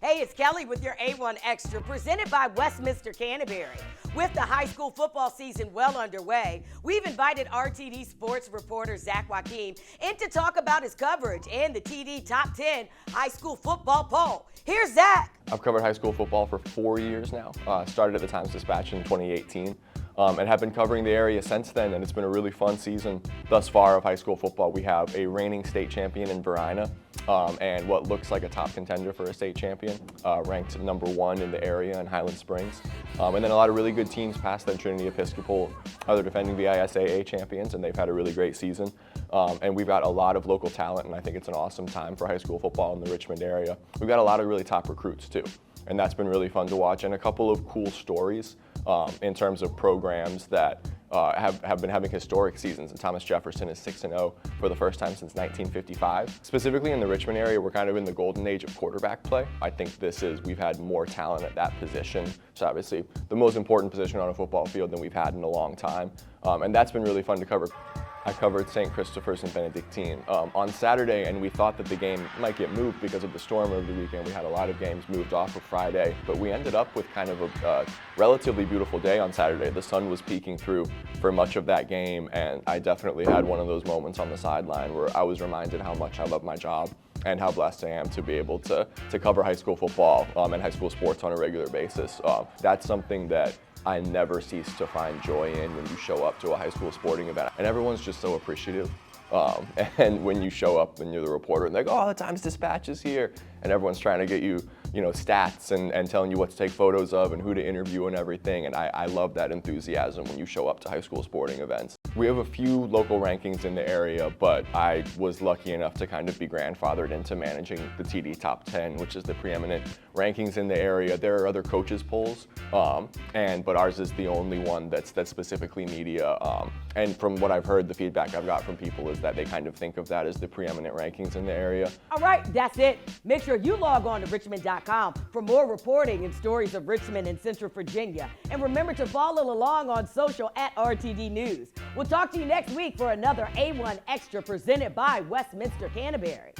Hey, it's Kelly with your A1 Extra, presented by Westminster Canterbury. With the high school football season well underway, we've invited RTD sports reporter Zach Joachim in to talk about his coverage and the TD Top 10 High School Football Poll. Here's Zach. I've covered high school football for 4 years now. Started at the Times-Dispatch in 2018. And have been covering the area since then, and it's been a really fun season thus far of high school football. We have a reigning state champion in Verina, and what looks like a top contender for a state champion, ranked #1 in the area in Highland Springs. And then a lot of really good teams past them. Trinity Episcopal are defending the ISAA champions, and they've had a really great season. And we've got a lot of local talent, and I think it's an awesome time for high school football in the Richmond area. We've got a lot of really top recruits too, and that's been really fun to watch, and a couple of cool stories in terms of programs that have been having historic seasons. And Thomas Jefferson is 6-0 for the first time since 1955. Specifically in the Richmond area, we're kind of in the golden age of quarterback play. I think we've had more talent at that position. So obviously the most important position on a football field than we've had in a long time. And that's been really fun to cover. I covered St. Christopher's and Benedictine on Saturday, and we thought that the game might get moved because of the storm over the weekend. We had a lot of games moved off of Friday, but we ended up with kind of a relatively beautiful day on Saturday. The sun was peeking through for much of that game, and I definitely had one of those moments on the sideline where I was reminded how much I love my job and how blessed I am to be able to cover high school football and high school sports on a regular basis. That's something that I never cease to find joy in when you show up to a high school sporting event. And everyone's just so appreciative. And when you show up and you're the reporter and they're like, oh, the Times-Dispatch is here. And everyone's trying to get you, stats and telling you what to take photos of and who to interview and everything. And I love that enthusiasm when you show up to high school sporting events. We have a few local rankings in the area, but I was lucky enough to kind of be grandfathered into managing the TD Top 10, which is the preeminent rankings in the area. There are other coaches polls, but ours is the only one that's specifically media. And from what I've heard, the feedback I've got from people is that they kind of think of that as the preeminent rankings in the area. All right, that's it. Make sure you log on to richmond.com for more reporting and stories of Richmond and Central Virginia. And remember to follow along on social at RTD News. We'll talk to you next week for another A1 Extra presented by Westminster Canterbury.